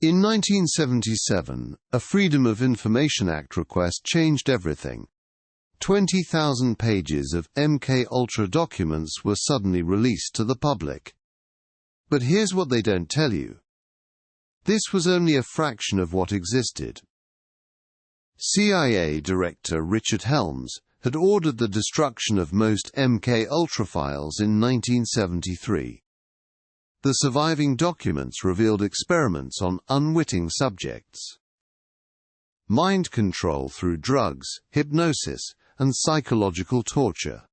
In 1977, a Freedom of Information Act request changed everything. 20,000 pages of MKUltra documents were suddenly released to the public. But here's what they don't tell you. This was only a fraction of what existed. CIA Director Richard Helms had ordered the destruction of most MKUltra files in 1973. The surviving documents revealed experiments on unwitting subjects. Mind control through drugs, hypnosis, and psychological torture.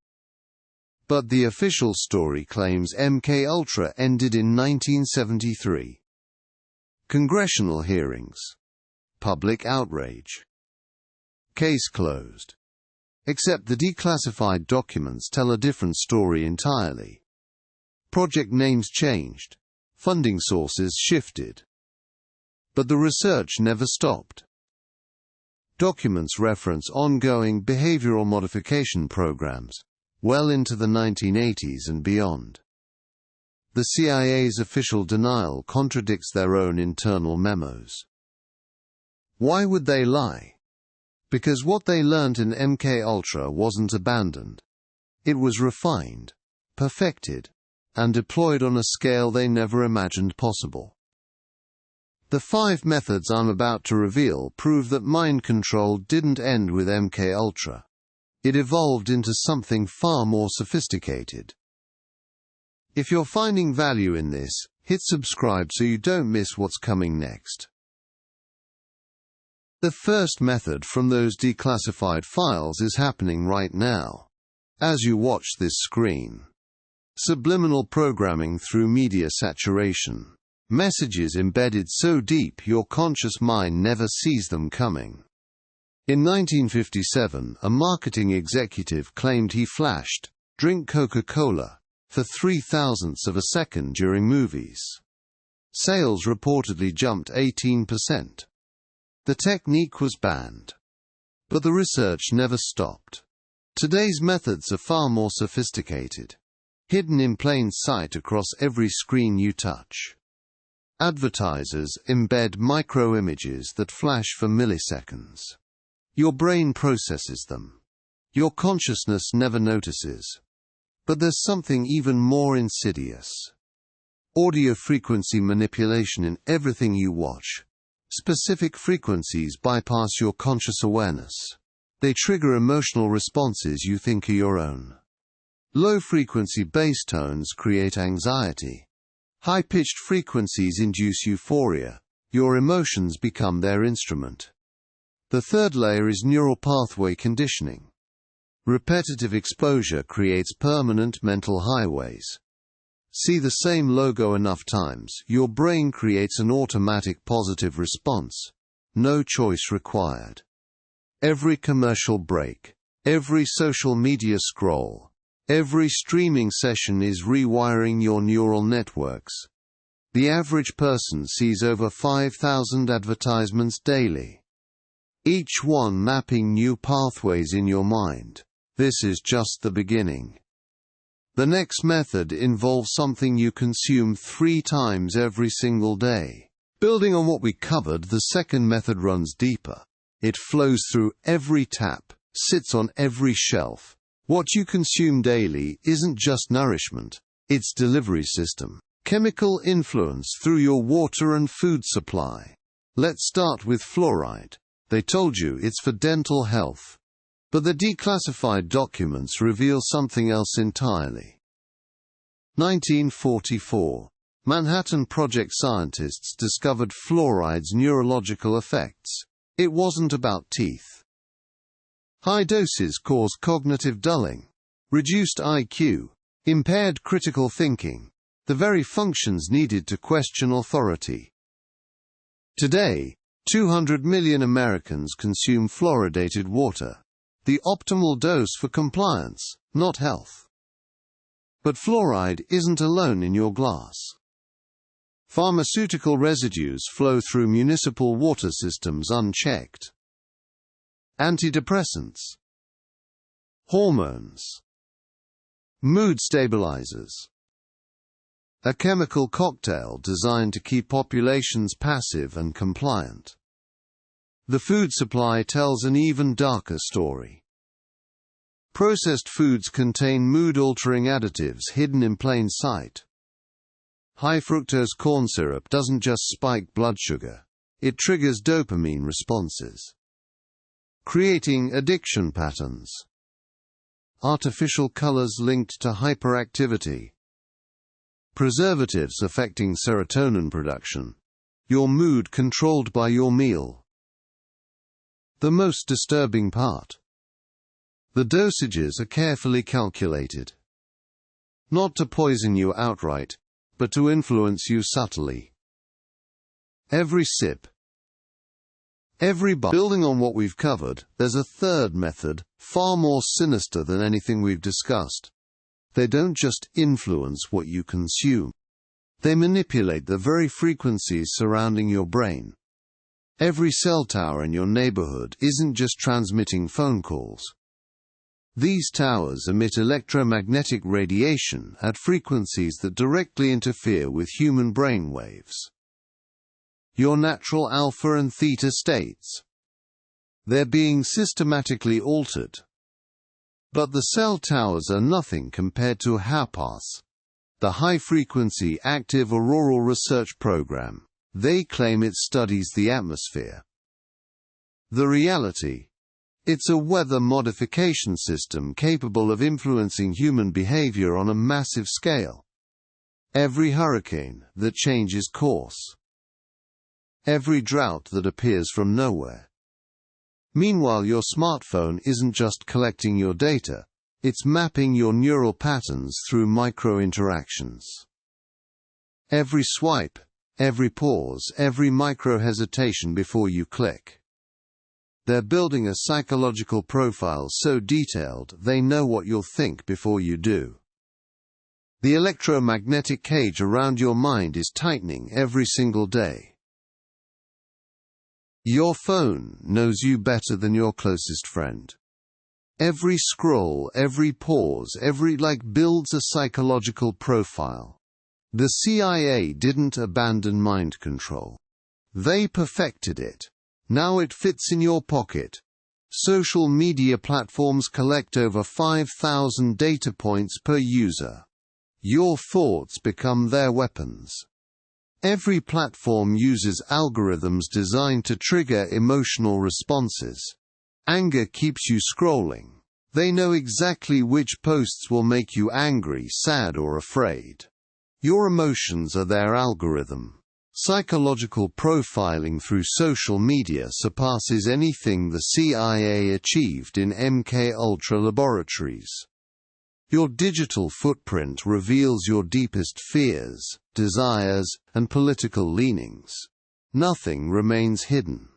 But the official story claims MKUltra ended in 1973. Congressional hearings. Public outrage. Case closed. Except the declassified documents tell a different story entirely. Project names changed. Funding sources shifted. But the research never stopped. Documents reference ongoing behavioral modification programs, well into the 1980s and beyond. The CIA's official denial contradicts their own internal memos. Why would they lie? Because what they learned in MKUltra wasn't abandoned. It was refined, perfected, and deployed on a scale they never imagined possible. The 5 methods I'm about to reveal prove that mind control didn't end with MKUltra. It evolved into something far more sophisticated. If you're finding value in this, hit subscribe so you don't miss what's coming next. The first method from those declassified files is happening right now, as you watch this screen. Subliminal programming through media saturation. Messages embedded so deep your conscious mind never sees them coming. In 1957, a marketing executive claimed he flashed, "Drink Coca-Cola," for 0.003 of a second during movies. Sales reportedly jumped 18%. The technique was banned. But the research never stopped. Today's methods are far more sophisticated. Hidden in plain sight across every screen you touch. Advertisers embed micro-images that flash for milliseconds. Your brain processes them. Your consciousness never notices. But there's something even more insidious. Audio frequency manipulation in everything you watch. Specific frequencies bypass your conscious awareness. They trigger emotional responses you think are your own. Low-frequency bass tones create anxiety. High-pitched frequencies induce euphoria. Your emotions become their instrument. The third layer is neural pathway conditioning. Repetitive exposure creates permanent mental highways. See the same logo enough times, your brain creates an automatic positive response. No choice required. Every commercial break, every social media scroll, every streaming session is rewiring your neural networks. The average person sees over 5,000 advertisements daily. Each one mapping new pathways in your mind. This is just the beginning. The next method involves something you consume 3 times every single day. Building on what we covered, the second method runs deeper. It flows through every tap, sits on every shelf. What you consume daily isn't just nourishment, it's delivery system. Chemical influence through your water and food supply. Let's start with fluoride. They told you it's for dental health. But the declassified documents reveal something else entirely. 1944. Manhattan Project scientists discovered fluoride's neurological effects. It wasn't about teeth. High doses cause cognitive dulling, reduced IQ, impaired critical thinking, the very functions needed to question authority. Today, 200 million Americans consume fluoridated water. The optimal dose for compliance, not health. But fluoride isn't alone in your glass. Pharmaceutical residues flow through municipal water systems unchecked. Antidepressants. Hormones. Mood stabilizers. a chemical cocktail designed to keep populations passive and compliant. The food supply tells an even darker story. Processed foods contain mood-altering additives hidden in plain sight. High-fructose corn syrup doesn't just spike blood sugar, it triggers dopamine responses, creating addiction patterns. Artificial colors linked to hyperactivity. Preservatives affecting serotonin production. Your mood controlled by your meal. The most disturbing part. The dosages are carefully calculated. Not to poison you outright, but to influence you subtly. Every sip, every bite. Building on what we've covered, there's a third method, far more sinister than anything we've discussed. They don't just influence what you consume. They manipulate the very frequencies surrounding your brain. Every cell tower in your neighborhood isn't just transmitting phone calls. These towers emit electromagnetic radiation at frequencies that directly interfere with human brain waves. Your natural alpha and theta states. They're being systematically altered. But the cell towers are nothing compared to HAPAS, the High-Frequency Active Auroral Research Program. They claim it studies the atmosphere. The reality? It's a weather modification system capable of influencing human behavior on a massive scale. Every hurricane that changes course. Every drought that appears from nowhere. Meanwhile, your smartphone isn't just collecting your data, it's mapping your neural patterns through micro-interactions. Every swipe, every pause, every micro-hesitation before you click. They're building a psychological profile so detailed they know what you'll think before you do. The electromagnetic cage around your mind is tightening every single day. Your phone knows you better than your closest friend. Every scroll, every pause, every like builds a psychological profile. The CIA didn't abandon mind control. They perfected it. Now it fits in your pocket. Social media platforms collect over 5,000 data points per user. Your thoughts become their weapons. Every platform uses algorithms designed to trigger emotional responses. Anger keeps you scrolling. They know exactly which posts will make you angry, sad, or afraid. Your emotions are their algorithm. Psychological profiling through social media surpasses anything the CIA achieved in MKUltra laboratories. Your digital footprint reveals your deepest fears, desires, and political leanings. Nothing remains hidden.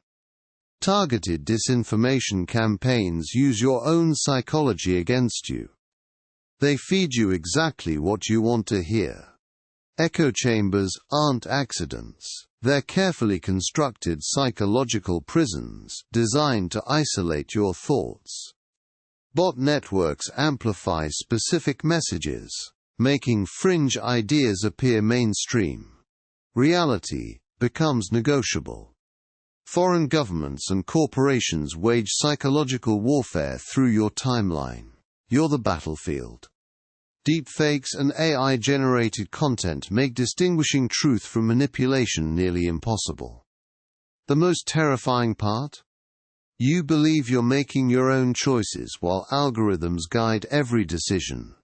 Targeted disinformation campaigns use your own psychology against you. They feed you exactly what you want to hear. Echo chambers aren't accidents. They're carefully constructed psychological prisons designed to isolate your thoughts. Bot networks amplify specific messages, making fringe ideas appear mainstream. Reality becomes negotiable. Foreign governments and corporations wage psychological warfare through your timeline. You're the battlefield. Deepfakes and AI-generated content make distinguishing truth from manipulation nearly impossible. The most terrifying part? You believe you're making your own choices while algorithms guide every decision.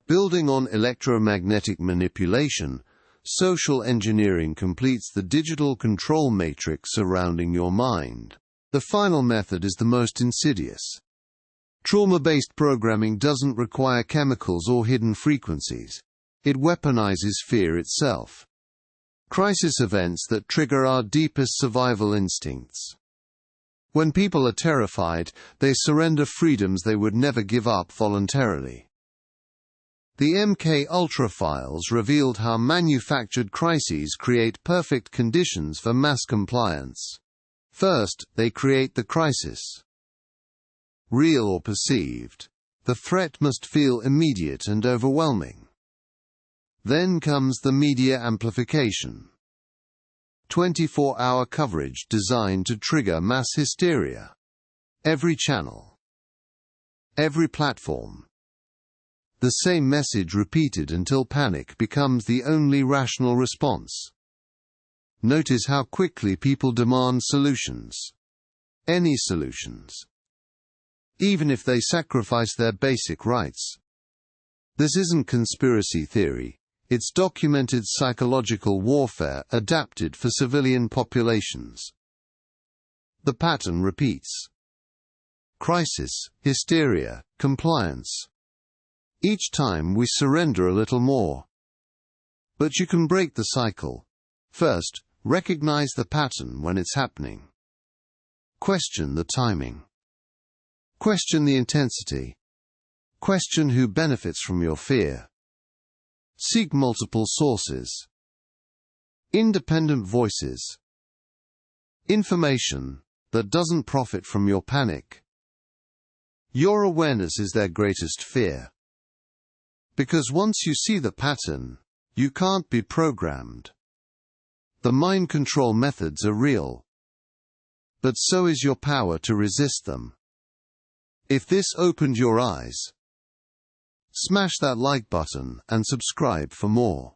Building on electromagnetic manipulation, social engineering completes the digital control matrix surrounding your mind. The final method is the most insidious. Trauma-based programming doesn't require chemicals or hidden frequencies. It weaponizes fear itself. Crisis events that trigger our deepest survival instincts. When people are terrified, they surrender freedoms they would never give up voluntarily. The MKUltra files revealed how manufactured crises create perfect conditions for mass compliance. First, they create the crisis. Real or perceived, the threat must feel immediate and overwhelming. Then comes the media amplification. 24-hour coverage designed to trigger mass hysteria. Every channel. Every platform. The same message repeated until panic becomes the only rational response. Notice how quickly people demand solutions. Any solutions. Even if they sacrifice their basic rights. This isn't conspiracy theory, it's documented psychological warfare adapted for civilian populations. The pattern repeats. Crisis, hysteria, compliance. Each time we surrender a little more. But you can break the cycle. First, recognize the pattern when it's happening. Question the timing. Question the intensity. Question who benefits from your fear. Seek multiple sources. Independent voices. Information that doesn't profit from your panic. Your awareness is their greatest fear. Because once you see the pattern, you can't be programmed. The mind control methods are real. But so is your power to resist them. If this opened your eyes, smash that like button and subscribe for more.